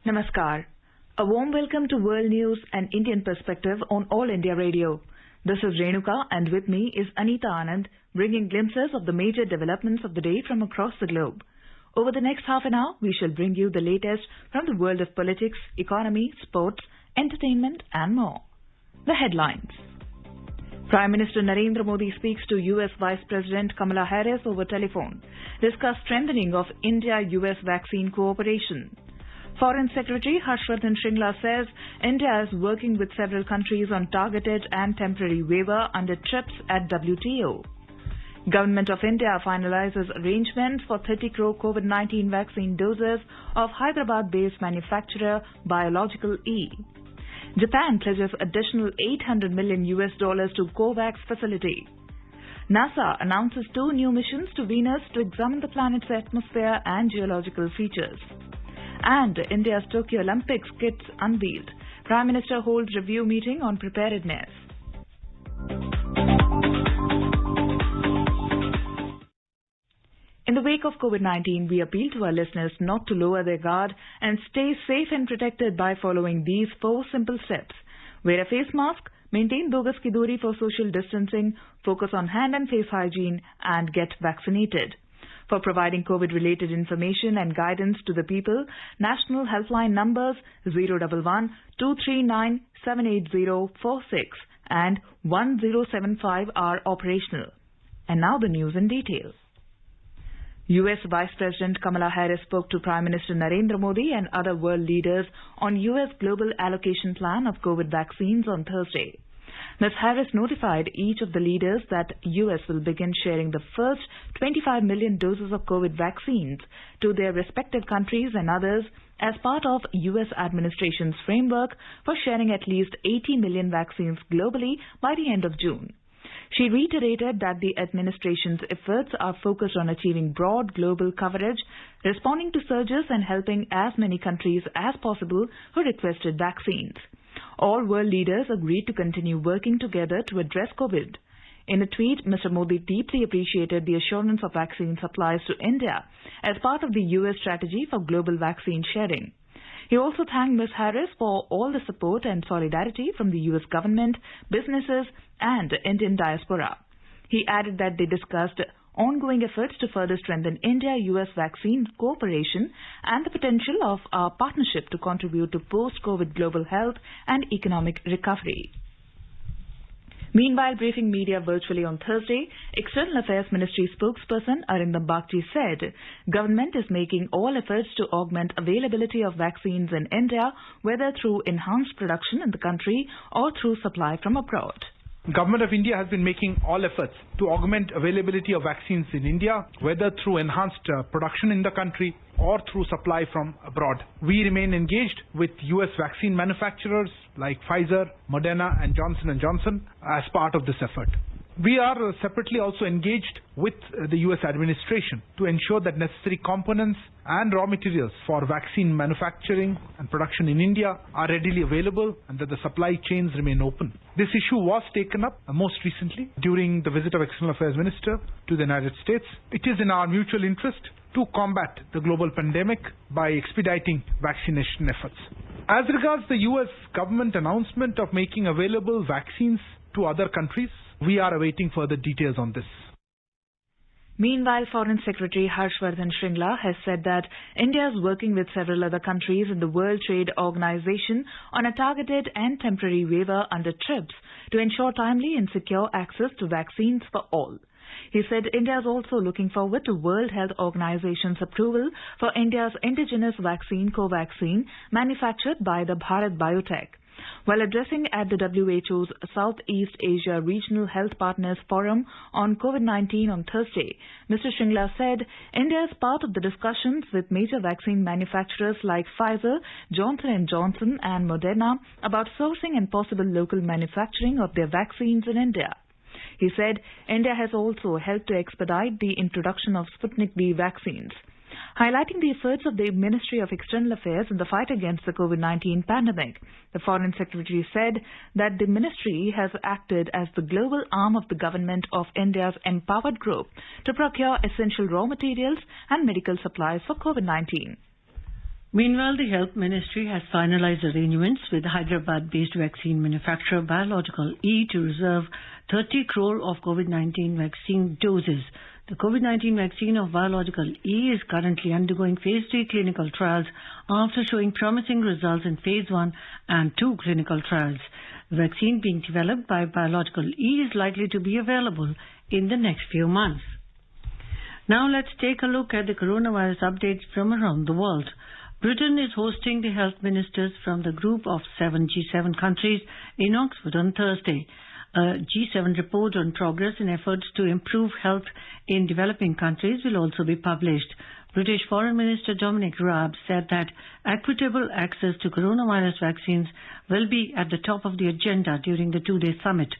Namaskar. A warm welcome to World News and Indian Perspective on All India Radio. This is Renuka and with me is Anita Anand, bringing glimpses of the major developments of the day from across the globe. Over the next half an hour, we shall bring you the latest from the world of politics, economy, sports, entertainment and more. The headlines. Prime Minister Narendra Modi speaks to US Vice President Kamala Harris over telephone. Discuss strengthening of India-US vaccine cooperation. Foreign Secretary Harshvardhan Shringla says India is working with several countries on targeted and temporary waiver under TRIPS at WTO. Government of India finalizes arrangements for 30 crore COVID-19 vaccine doses of Hyderabad-based manufacturer Biological E. Japan pledges additional $800 million to COVAX facility. NASA announces 2 new missions to Venus to examine the planet's atmosphere and geological features. And India's Tokyo Olympics kits unveiled. Prime Minister holds review meeting on preparedness. In the wake of COVID-19, we appeal to our listeners not to lower their guard and stay safe and protected by following these 4 simple steps. Wear a face mask, maintain 2 gaz ki duri for social distancing, focus on hand and face hygiene, and get vaccinated. For providing COVID-related information and guidance to the people, national helpline numbers 011-239-78046 and 1075 are operational. And now the news in detail. US Vice President Kamala Harris spoke to Prime Minister Narendra Modi and other world leaders on US global allocation plan of COVID vaccines on Thursday. Ms. Harris notified each of the leaders that US will begin sharing the first 25 million doses of COVID vaccines to their respective countries and others as part of US administration's framework for sharing at least 80 million vaccines globally by the end of June. She reiterated that the administration's efforts are focused on achieving broad global coverage, responding to surges and helping as many countries as possible who requested vaccines. All world leaders agreed to continue working together to address COVID. In a tweet, Mr. Modi deeply appreciated the assurance of vaccine supplies to India as part of the US strategy for global vaccine sharing. He also thanked Ms. Harris for all the support and solidarity from the US government, businesses, and Indian diaspora. He added that they discussed ongoing efforts to further strengthen India-US vaccine cooperation and the potential of our partnership to contribute to post-COVID global health and economic recovery. Meanwhile, briefing media virtually on Thursday, External Affairs Ministry spokesperson Arindam Bagchi said government is making all efforts to augment availability of vaccines in India, whether through enhanced production in the country or through supply from abroad. Government of India has been making all efforts to augment availability of vaccines in India, whether through enhanced production in the country or through supply from abroad. We remain engaged with US vaccine manufacturers like Pfizer, Moderna and Johnson & Johnson as part of this effort. We are separately also engaged with the US administration to ensure that necessary components and raw materials for vaccine manufacturing and production in India are readily available and that the supply chains remain open. This issue was taken up most recently during the visit of External Affairs Minister to the United States. It is in our mutual interest to combat the global pandemic by expediting vaccination efforts. As regards the US government announcement of making available vaccines to other countries, we are awaiting further details on this. Meanwhile, Foreign Secretary Harshvardhan Shringla has said that India is working with several other countries in the World Trade Organization on a targeted and temporary waiver under TRIPS to ensure timely and secure access to vaccines for all. He said India is also looking forward to World Health Organization's approval for India's indigenous vaccine Covaxin manufactured by the Bharat Biotech. While addressing at the WHO's Southeast Asia Regional Health Partners Forum on COVID-19 on Thursday, Mr. Shringla said India is part of the discussions with major vaccine manufacturers like Pfizer, Johnson & Johnson and Moderna about sourcing and possible local manufacturing of their vaccines in India. He said India has also helped to expedite the introduction of Sputnik V vaccines. Highlighting the efforts of the Ministry of External Affairs in the fight against the COVID-19 pandemic, the Foreign Secretary said that the ministry has acted as the global arm of the government of India's Empowered Group to procure essential raw materials and medical supplies for COVID-19. Meanwhile, the Health Ministry has finalized arrangements with Hyderabad-based vaccine manufacturer Biological E to reserve 30 crore of COVID-19 vaccine doses. The COVID-19 vaccine of Biological E is currently undergoing phase 3 clinical trials after showing promising results in phase 1 and 2 clinical trials. The vaccine being developed by Biological E is likely to be available in the next few months. Now let's take a look at the coronavirus updates from around the world. Britain is hosting the health ministers from the group of 7 G7 countries in Oxford on Thursday. A G7 report on progress in efforts to improve health in developing countries will also be published. British Foreign Minister Dominic Raab said that equitable access to coronavirus vaccines will be at the top of the agenda during the two-day summit.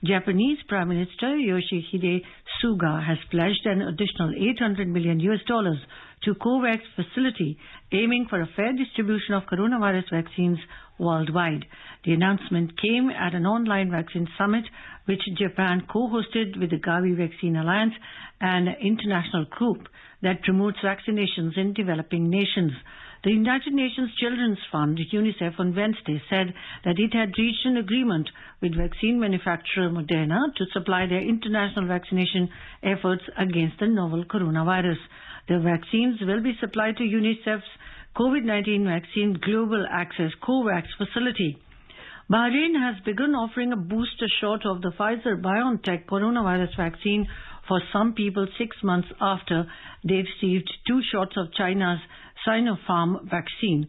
Japanese Prime Minister Yoshihide Suga has pledged an additional $800 million to COVAX facility, aiming for a fair distribution of coronavirus vaccines worldwide. The announcement came at an online vaccine summit which Japan co-hosted with the Gavi Vaccine Alliance, an international group that promotes vaccinations in developing nations. The United Nations Children's Fund, UNICEF, on Wednesday said that it had reached an agreement with vaccine manufacturer Moderna to supply their international vaccination efforts against the novel coronavirus. The vaccines will be supplied to UNICEF's COVID-19 Vaccine Global Access COVAX facility. Bahrain has begun offering a booster shot of the Pfizer-BioNTech coronavirus vaccine for some people 6 months after they received 2 shots of China's Sinopharm vaccine.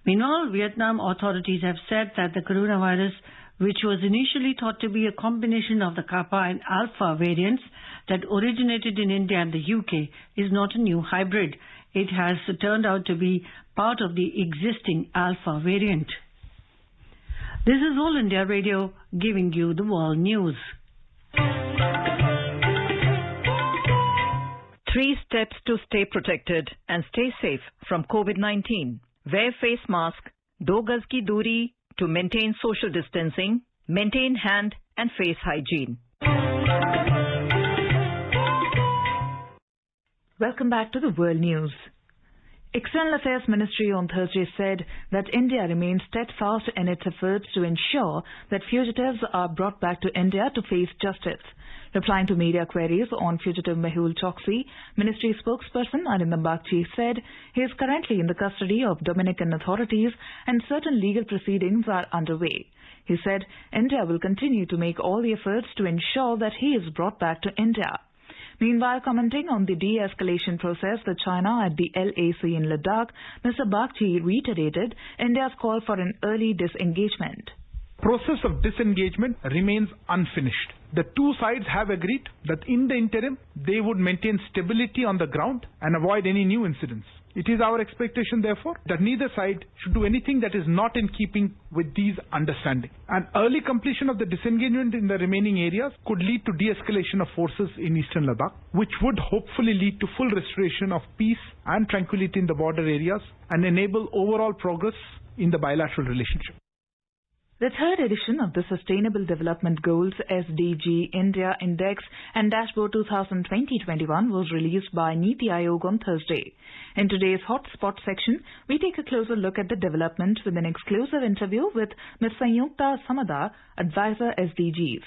Meanwhile, Vietnam authorities have said that the coronavirus, which was initially thought to be a combination of the Kappa and Alpha variants that originated in India and the UK, is not a new hybrid. It has turned out to be part of the existing Alpha variant. This is All India Radio giving you the world news. 3 steps to stay protected and stay safe from COVID-19. Wear face mask, 2 gaz ki duri to maintain social distancing, maintain hand and face hygiene. Welcome back to the World News. External Affairs Ministry on Thursday said that India remains steadfast in its efforts to ensure that fugitives are brought back to India to face justice. Replying to media queries on fugitive Mehul Choksi, Ministry spokesperson Arindam Bagchi said he is currently in the custody of Dominican authorities and certain legal proceedings are underway. He said India will continue to make all the efforts to ensure that he is brought back to India. Meanwhile, commenting on the de-escalation process with China at the LAC in Ladakh, Mr. Bagchi reiterated India's call for an early disengagement. Process of disengagement remains unfinished. The two sides have agreed that in the interim, they would maintain stability on the ground and avoid any new incidents. It is our expectation, therefore, that neither side should do anything that is not in keeping with these understandings. An early completion of the disengagement in the remaining areas could lead to de-escalation of forces in eastern Ladakh, which would hopefully lead to full restoration of peace and tranquility in the border areas and enable overall progress in the bilateral relationship. The third edition of the Sustainable Development Goals SDG India Index and Dashboard 2020-21 was released by Niti Aayog on Thursday. In today's Hotspot section, we take a closer look at the development with an exclusive interview with Ms. Sanyukta Samadar, Advisor SDGs.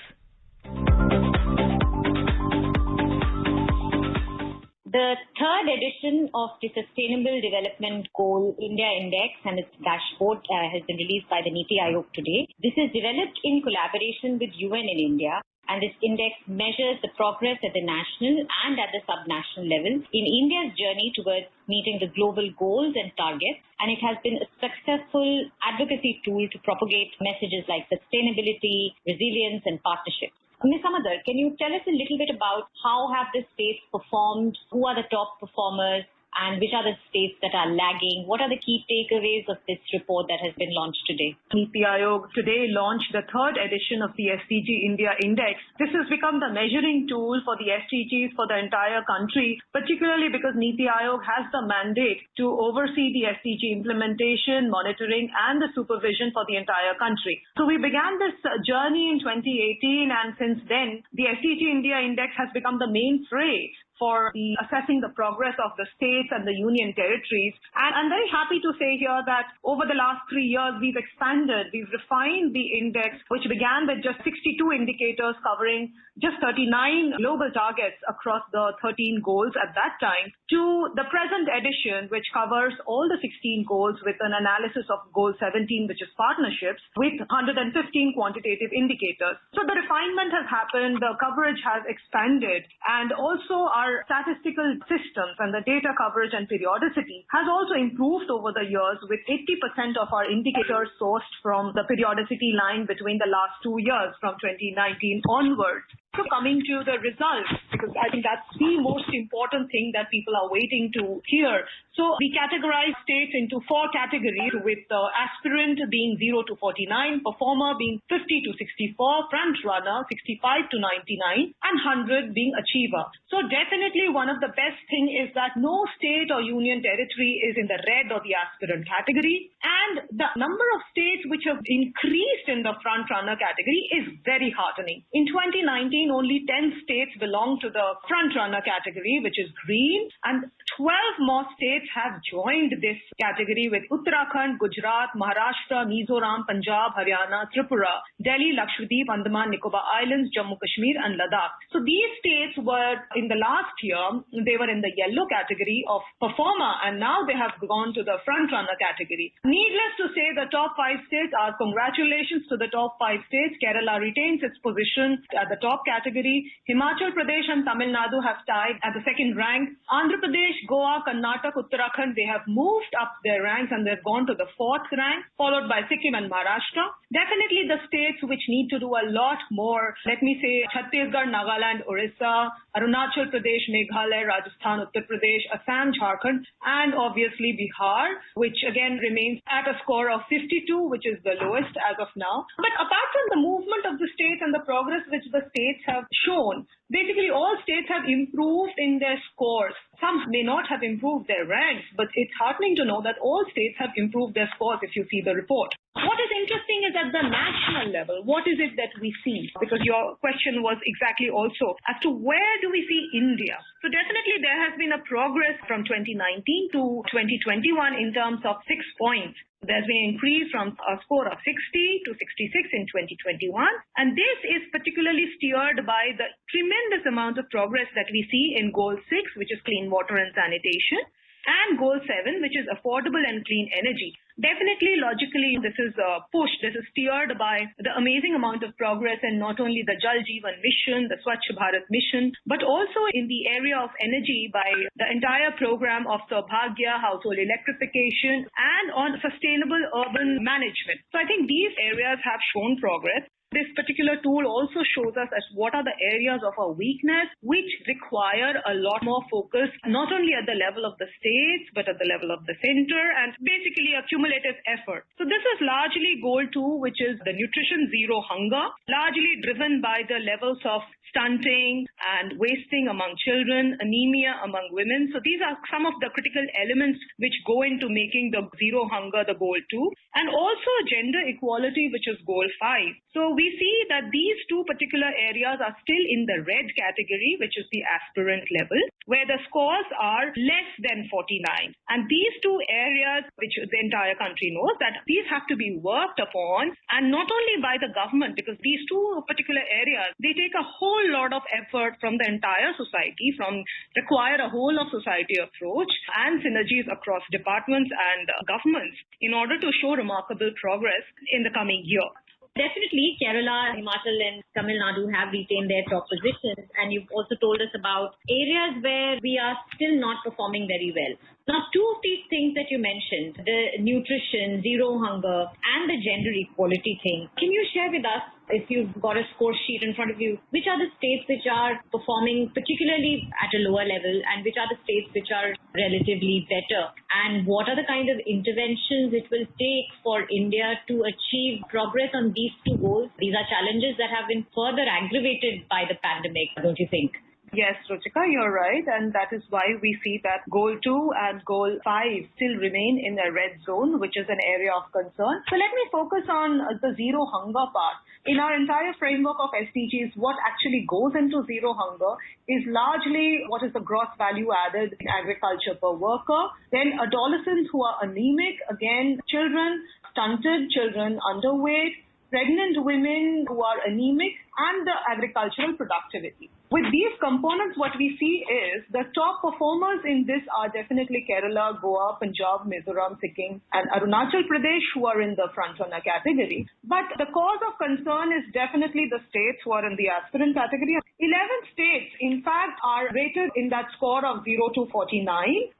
The third edition of the Sustainable Development Goal India Index and its dashboard has been released by the Niti Aayog today. This is developed in collaboration with UN in India, and this index measures the progress at the national and at the subnational level in India's journey towards meeting the global goals and targets, and it has been a successful advocacy tool to propagate messages like sustainability, resilience, and partnership. Ms. Samadar, can you tell us a little bit about how have the states performed, who are the top performers, and which are the states that are lagging? What are the key takeaways of this report that has been launched today? Niti Aayog today launched the third edition of the SDG India Index. This has become the measuring tool for the SDGs for the entire country, particularly because Niti Aayog has the mandate to oversee the SDG implementation, monitoring, and the supervision for the entire country. So we began this journey in 2018, and since then, the SDG India Index has become the mainstay for assessing the progress of the states and the union territories. And I'm very happy to say here that over the last 3 years, we've expanded, we've refined the index, which began with just 62 indicators covering just 39 global targets across the 13 goals at that time, to the present edition, which covers all the 16 goals with an analysis of goal 17, which is partnerships, with 115 quantitative indicators. So the refinement has happened, the coverage has expanded, and also our statistical systems and the data coverage and periodicity has also improved over the years, with 80% of our indicators sourced from the periodicity line between the last 2 years, from 2019 onwards. So coming to the results, because I think that's the most important thing that people are waiting to hear. So we categorize states into 4 categories, with aspirant being 0 to 49, performer being 50 to 64, front runner 65 to 99, and 100 being achiever. So definitely one of the best thing is that no state or union territory is in the red or the aspirant category, and the number of states which have increased in the front runner category is very heartening. In 2019, only 10 states belong to the front runner category, which is green, and 12 more states have joined this category, with Uttarakhand, Gujarat, Maharashtra, Mizoram, Punjab, Haryana, Tripura, Delhi, Lakshadweep, Andaman, Nicobar Islands, Jammu Kashmir, and Ladakh. So these states were, in the last year, they were in the yellow category of performer, and now they have gone to the front runner category. Needless to say, the top 5 states are congratulations to the top 5 states. Kerala retains its position at the top category. Himachal Pradesh and Tamil Nadu have tied at the second rank. Andhra Pradesh, Goa, Karnataka, Uttarakhand, they have moved up their ranks and they've gone to the 4th rank, followed by Sikkim and Maharashtra. Definitely the states which need to do a lot more, let me say Chhattisgarh, Nagaland, Orissa, Arunachal Pradesh, Meghalaya, Rajasthan, Uttar Pradesh, Assam, Jharkhand, and obviously Bihar, which again remains at a score of 52, which is the lowest as of now. But apart from the movement of the states and the progress which the states have shown, basically all states have improved in their scores. Some may not have improved their ranks, but it's heartening to know that all states have improved their scores if you see the report. What is interesting is at the national level, what is it that we see? Because your question was exactly also as to where do we see India? So definitely there has been a progress from 2019 to 2021 in terms of 6 points. There's been an increase from a score of 60 to 66 in 2021. And this is particularly steered by the tremendous amount of progress that we see in Goal 6, which is clean water and sanitation, and Goal 7, which is affordable and clean energy. Definitely, logically, this is pushed, this is steered by the amazing amount of progress in not only the Jal Jeevan Mission, the Swachh Bharat Mission, but also in the area of energy by the entire program of Saubhagya, household electrification, and on sustainable urban management. So I think these areas have shown progress. This particular tool also shows us as what are the areas of our weakness which require a lot more focus, not only at the level of the states, but at the level of the center, and basically a cumulative effort. So this is largely Goal 2, which is the nutrition zero hunger, largely driven by the levels of stunting and wasting among children, anemia among women. So these are some of the critical elements which go into making the zero hunger the Goal 2, and also gender equality, which is Goal 5. So we see that these 2 particular areas are still in the red category, which is the aspirant level, where the scores are less than 49. And these 2 areas, which the entire country knows, that these have to be worked upon, and not only by the government, because these 2 particular areas, they take a whole lot of effort from the entire society, require a whole of society approach and synergies across departments and governments in order to show remarkable progress in the coming year. Definitely, Kerala, Himachal and Tamil Nadu have retained their top positions, and you've also told us about areas where we are still not performing very well. Now, 2 of these things that you mentioned, the nutrition, zero hunger, and the gender equality thing, can you share with us, if you've got a score sheet in front of you, which are the states which are performing particularly at a lower level, and which are the states which are relatively better? And what are the kind of interventions it will take for India to achieve progress on these 2 goals? These are challenges that have been further aggravated by the pandemic, don't you think? Yes, Ruchika, you're right. And that is why we see that Goal 2 and Goal 5 still remain in the red zone, which is an area of concern. So let me focus on the zero hunger part. In our entire framework of SDGs, what actually goes into zero hunger is largely what is the gross value added in agriculture per worker. Then adolescents who are anemic, again, children, stunted, children underweight, pregnant women who are anemic, and the agricultural productivity. With these components, what we see is the top performers in this are definitely Kerala, Goa, Punjab, Mizoram, Sikkim, and Arunachal Pradesh, who are in the front-runner category. But the cause of concern is definitely the states who are in the aspirant category. 11 states, in fact, are rated in that score of 0 to 49,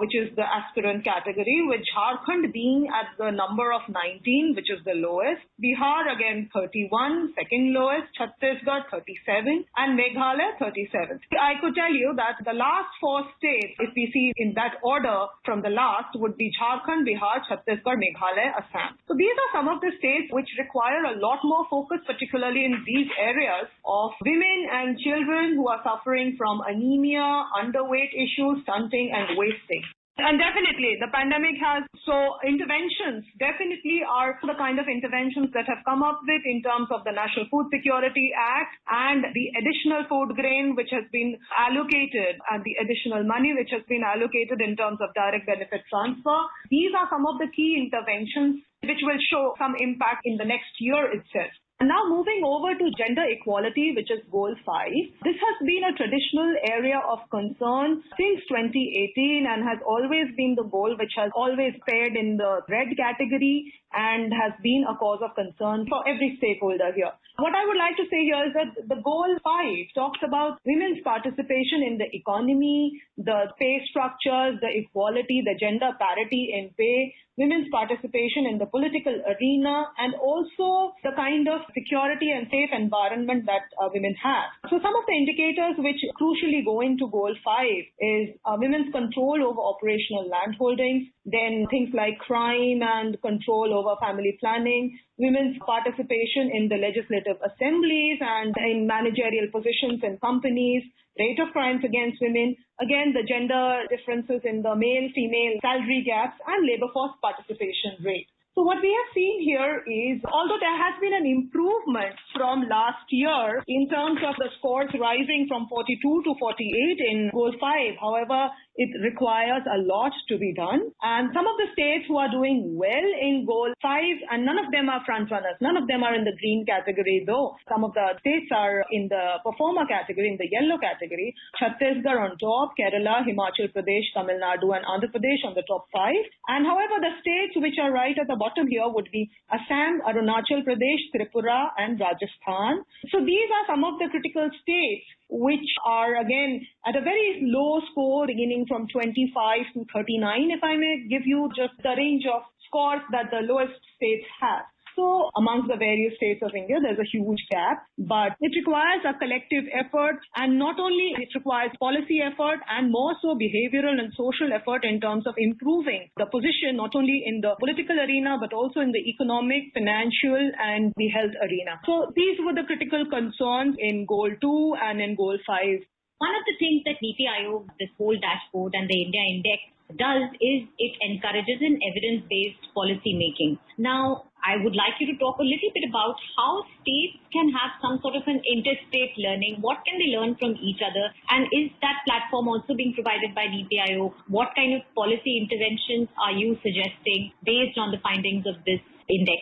which is the aspirant category, with Jharkhand being at the number of 19, which is the lowest. Bihar, again, 31, second lowest. Chhattisgarh, 37, and Meghalaya, 37. I could tell you that the last 4 states, if we see in that order from the last, would be Jharkhand, Bihar, Chhattisgarh, Meghalaya, Assam. So these are some of the states which require a lot more focus, particularly in these areas of women and children who are suffering from anemia, underweight issues, stunting, and wasting. And definitely, the pandemic has, so interventions definitely are the kind of interventions that have come up with in terms of the National Food Security Act and the additional food grain which has been allocated and the additional money which has been allocated in terms of direct benefit transfer. These are some of the key interventions which will show some impact in the next year itself. Now moving over to gender equality, which is Goal 5. This has been a traditional area of concern since 2018 and has always been the goal which has always paired in the red category and has been a cause of concern for every stakeholder here. What I would like to say here is that the Goal 5 talks about women's participation in the economy, the pay structures, the equality, the gender parity in pay, women's participation in the political arena, and also the kind of security and safe environment that women have. So some of the indicators which crucially go into Goal 5 is women's control over operational land holdings, then things like crime and control over family planning, women's participation in the legislative assemblies and in managerial positions in companies, rate of crimes against women, again, the gender differences in the male-female salary gaps, and labor force participation rate. So what we have seen here is, although there has been an improvement from last year in terms of the scores rising from 42 to 48 in Goal 5, however, it requires a lot to be done. And some of the states who are doing well in Goal 5, and none of them are front runners, none of them are in the green category though. Some of the states are in the performer category, in the yellow category. Chhattisgarh on top, Kerala, Himachal Pradesh, Tamil Nadu, and Andhra Pradesh on the top 5. And however, the states which are right at the bottom here would be Assam, Arunachal Pradesh, Tripura, and Rajasthan. So these are some of the critical states which are again at a very low score beginning from 25 to 39, if I may give you just the range of scores that the lowest states have. So amongst the various states of India, there's a huge gap, but it requires a collective effort, and not only it requires policy effort and more so behavioral and social effort in terms of improving the position, not only in the political arena, but also in the economic, financial, and the health arena. So these were the critical concerns in Goal 2 and in Goal 5. One of the things that NITI Aayog, this whole dashboard and the India Index does is it encourages an evidence-based policy making. Now, I would like you to talk a little bit about how states can have some sort of an interstate learning. What can they learn from each other? And is that platform also being provided by NITI Aayog? What kind of policy interventions are you suggesting based on the findings of this index?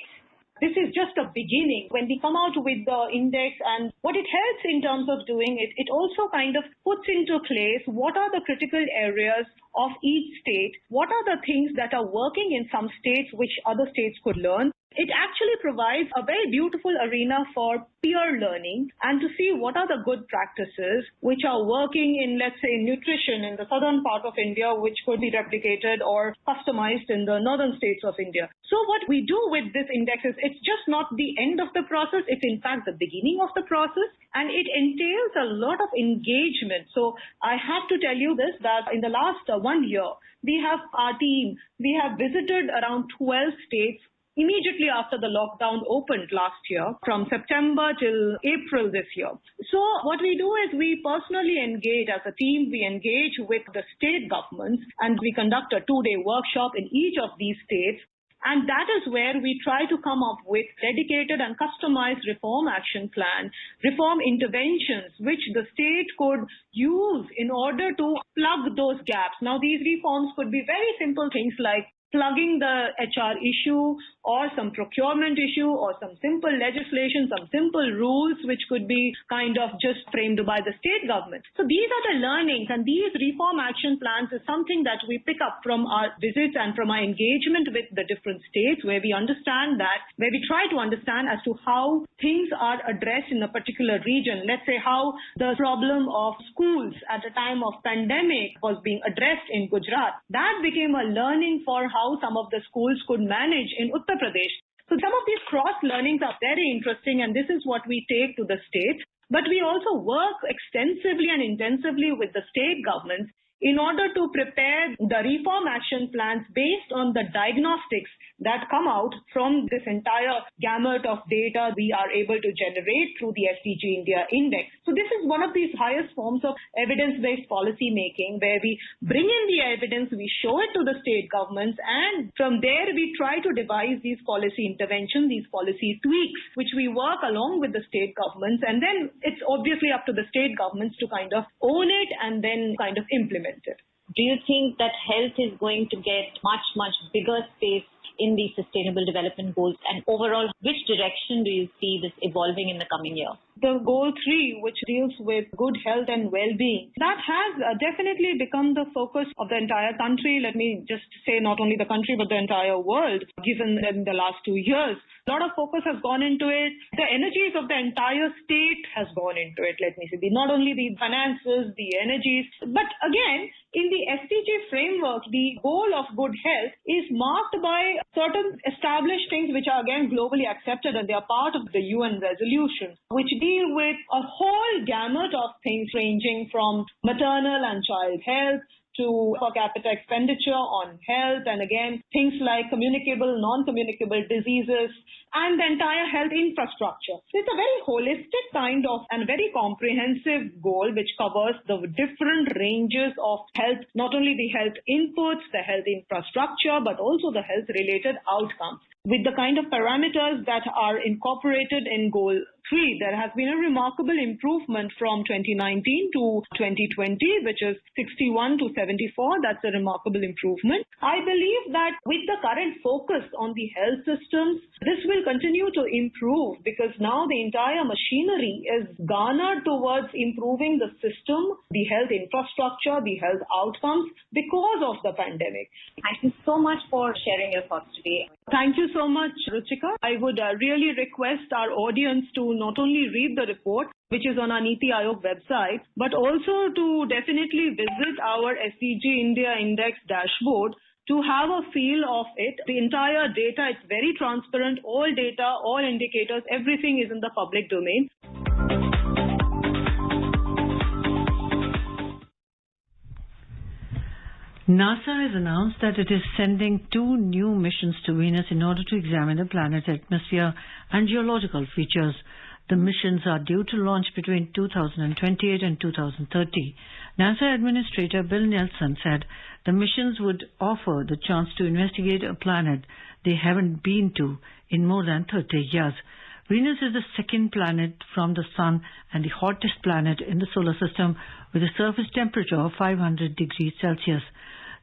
This is just a beginning. When we come out with the index and what it helps in terms of doing it, it also kind of puts into place what are the critical areas of each state, what are the things that are working in some states which other states could learn. It actually provides a very beautiful arena for peer learning and to see what are the good practices which are working in, let's say, nutrition in the southern part of India, which could be replicated or customized in the northern states of India. So what we do with this index is it's just not the end of the process. It's in fact the beginning of the process, and it entails a lot of engagement. So I have to tell you this, that in the last 1 year, we have our team, we have visited around 12 states immediately after the lockdown opened last year, from September till April this year. So what we do is we personally engage as a team, we engage with the state governments, and we conduct a 2-day workshop in each of these states. And that is where we try to come up with dedicated and customized reform action plan, reform interventions, which the state could use in order to plug those gaps. Now, these reforms could be very simple things like plugging the HR issue or some procurement issue or some simple legislation, some simple rules which could be kind of just framed by the state government. So these are the learnings, and these reform action plans is something that we pick up from our visits and from our engagement with the different states, where we try to understand as to how things are addressed in a particular region. Let's say how the problem of schools at the time of pandemic was being addressed in Gujarat. That became a learning for how some of the schools could manage in Uttar Pradesh. So some of these cross learnings are very interesting, and this is what we take to the states. But we also work extensively and intensively with the state governments in order to prepare the reform action plans based on the diagnostics that come out from this entire gamut of data we are able to generate through the SDG India Index. So this is one of these highest forms of evidence-based policy making, where we bring in the evidence, we show it to the state governments, and from there we try to devise these policy interventions, these policy tweaks, which we work along with the state governments, and then it's obviously up to the state governments to kind of own it and then kind of implement it. Do you think that health is going to get much, much bigger space in the Sustainable Development Goals? And overall, which direction do you see this evolving in the coming year? The goal 3, which deals with good health and well-being, that has definitely become the focus of the entire country. Let me just say not only the country, but the entire world, given in the last 2 years. A lot of focus has gone into it. The energies of the entire state has gone into it, let me say. Not only the finances, the energies, but again, in the SDG framework, the goal of good health is marked by certain established things which are again globally accepted, and they are part of the UN resolution, which deal with a whole gamut of things ranging from maternal and child health to per capita expenditure on health, and again, things like communicable, non-communicable diseases, and the entire health infrastructure. So it's a very holistic kind of and very comprehensive goal which covers the different ranges of health, not only the health inputs, the health infrastructure, but also the health-related outcomes. With the kind of parameters that are incorporated in Goal 3, there has been a remarkable improvement from 2019 to 2020, which is 61 to 74. That's a remarkable improvement. I believe that with the current focus on the health systems, this will continue to improve, because now the entire machinery is garnered towards improving the system, the health infrastructure, the health outcomes because of the pandemic. Thank you so much for sharing your thoughts today. Thank you so much, Ruchika. I would really request our audience to not only read the report, which is on our NITI Aayog website, but also to definitely visit our SDG India Index dashboard to have a feel of it. The entire data, it's very transparent. All data, all indicators, everything is in the public domain. NASA has announced that it is sending 2 new missions to Venus in order to examine the planet's atmosphere and geological features. The missions are due to launch between 2028 and 2030. NASA Administrator Bill Nelson said the missions would offer the chance to investigate a planet they haven't been to in more than 30 years. Venus is the second planet from the Sun and the hottest planet in the solar system, with a surface temperature of 500 degrees Celsius.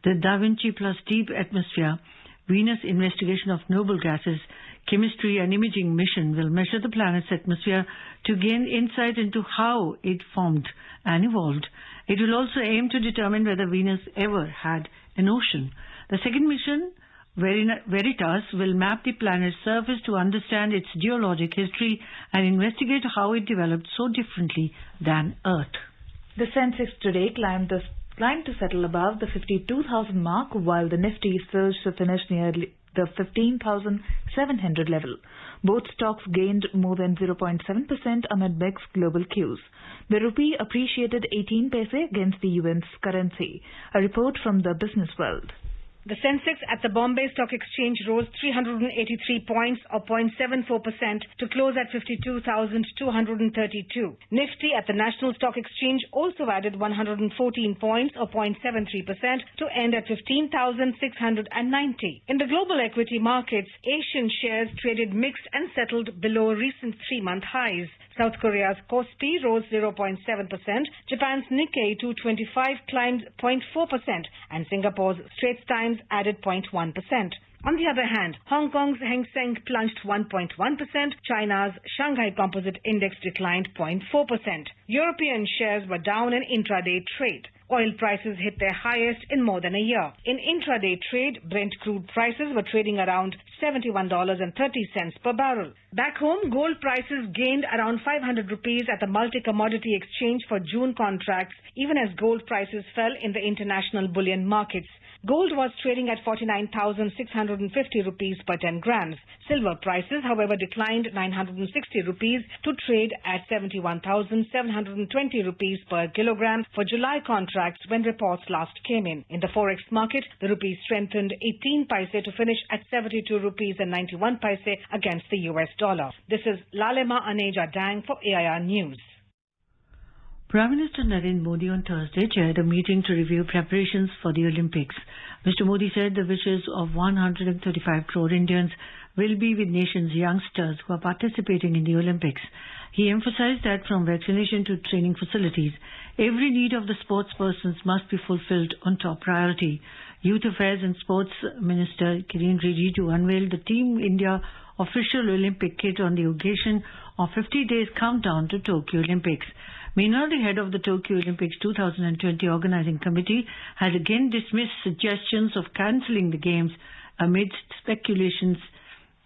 The Da Vinci plus Deep Atmosphere Venus Investigation of Noble Gases, Chemistry and Imaging mission will measure the planet's atmosphere to gain insight into how it formed and evolved. It will also aim to determine whether Venus ever had an ocean. The second mission, Veritas, will map the planet's surface to understand its geologic history and investigate how it developed so differently than Earth. The Sensex today climbed to settle above the 52,000 mark, while the Nifty surged to finish near the 15,700 level. Both stocks gained more than 0.7% amid mixed global cues. The rupee appreciated 18 paise against the UN's currency. A report from the Business World. The Sensex at the Bombay Stock Exchange rose 383 points or 0.74% to close at 52,232. Nifty at the National Stock Exchange also added 114 points or 0.73% to end at 15,690. In the global equity markets, Asian shares traded mixed and settled below recent 3-month highs. South Korea's Kospi rose 0.7%, Japan's Nikkei 225 climbed 0.4%, and Singapore's Straits Times added 0.1%. On the other hand, Hong Kong's Hang Seng plunged 1.1%, China's Shanghai Composite Index declined 0.4%. European shares were down in intraday trade. Oil prices hit their highest in more than a year. In intraday trade, Brent crude prices were trading around $71.30 per barrel. Back home, gold prices gained around 500 rupees at the multi-commodity exchange for June contracts, even as gold prices fell in the international bullion markets. Gold was trading at 49,650 rupees per 10 grams. Silver prices, however, declined 960 rupees to trade at 71,720 rupees per kilogram for July contracts when reports last came in. In the forex market, the rupee strengthened 18 paise to finish at 72 rupees and 91 paise against the US dollar. This is Lalema Aneja Dang for AIR News. Prime Minister Narendra Modi on Thursday chaired a meeting to review preparations for the Olympics. Mr. Modi said the wishes of 135 crore Indians will be with nation's youngsters who are participating in the Olympics. He emphasized that from vaccination to training facilities, every need of the sports persons must be fulfilled on top priority. Youth Affairs and Sports Minister Kiren Rijiju unveiled the Team India official Olympic kit on the occasion of 50 days countdown to Tokyo Olympics. Meanwhile, the head of the Tokyo Olympics 2020 Organizing Committee has again dismissed suggestions of cancelling the Games amidst speculations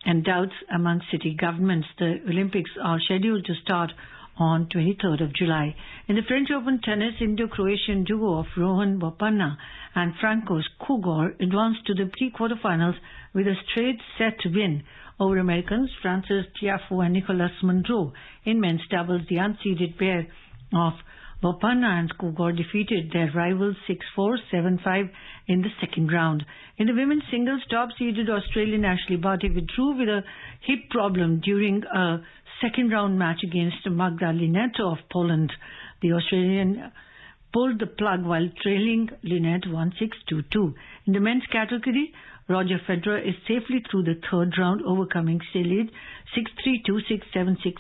and doubts among city governments. The Olympics are scheduled to start on 23rd of July. In the French Open tennis, Indo-Croatian duo of Rohan Bopanna and Francois Cougar advanced to the pre-quarterfinals with a straight set win over Americans Francis Tiafoe and Nicolas Monroe. In men's doubles, the unseeded pair of Bopanna and Cougar defeated their rivals 6-4, 7-5 in the second round. In the women's singles, top-seeded Australian Ashley Barty withdrew with a hip problem during a second-round match against Magda Linette of Poland. The Australian pulled the plug while trailing Linette 1-6, 2-2. In the men's category, Roger Federer is safely through the third round, overcoming Salic 6-3, 2-6, 7-6,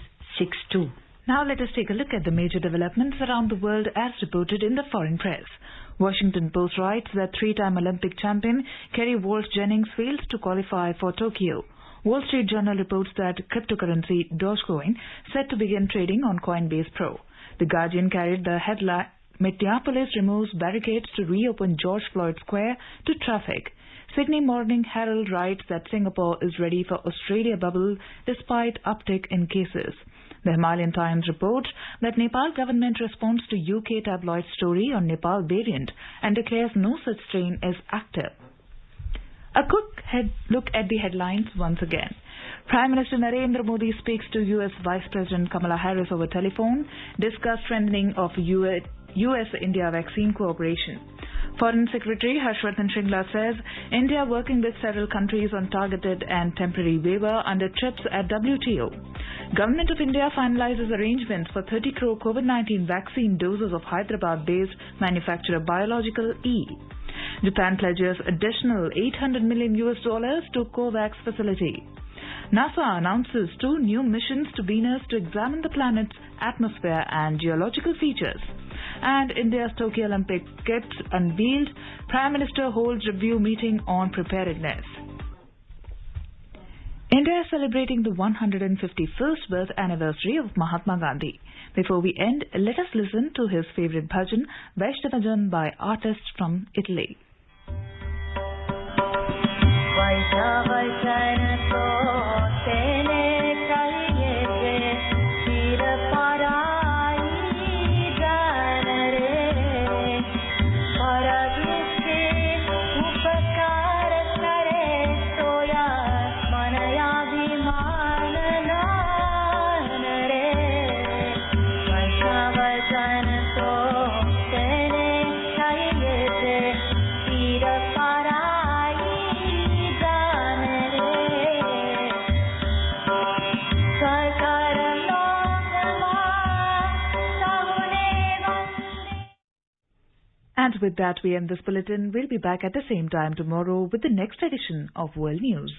6-2. Now let us take a look at the major developments around the world as reported in the foreign press. Washington Post writes that 3-time Olympic champion Kerry Walsh Jennings fails to qualify for Tokyo. Wall Street Journal reports that cryptocurrency Dogecoin set to begin trading on Coinbase Pro. The Guardian carried the headline, Minneapolis removes barricades to reopen George Floyd Square to traffic. Sydney Morning Herald writes that Singapore is ready for Australia bubble despite uptick in cases. The Himalayan Times reports that Nepal government responds to UK tabloid story on Nepal variant and declares no such strain is active. A quick look at the headlines once again. Prime Minister Narendra Modi speaks to US Vice President Kamala Harris over telephone, discuss strengthening of US-India vaccine cooperation. Foreign Secretary Harshvardhan Shringla says India working with several countries on targeted and temporary waiver under TRIPS at WTO. Government of India finalizes arrangements for 30 crore COVID-19 vaccine doses of Hyderabad-based manufacturer Biological E. Japan pledges additional $800 million to COVAX facility. NASA announces 2 new missions to Venus to examine the planet's atmosphere and geological features. And India's Tokyo Olympic kit unveiled. Prime Minister holds review meeting on preparedness. India is celebrating the 151st birth anniversary of Mahatma Gandhi. Before we end, let us listen to his favorite bhajan, Vaishnava Jan, by artists from Italy. Para And with that, we end this bulletin. We'll be back at the same time tomorrow with the next edition of World News.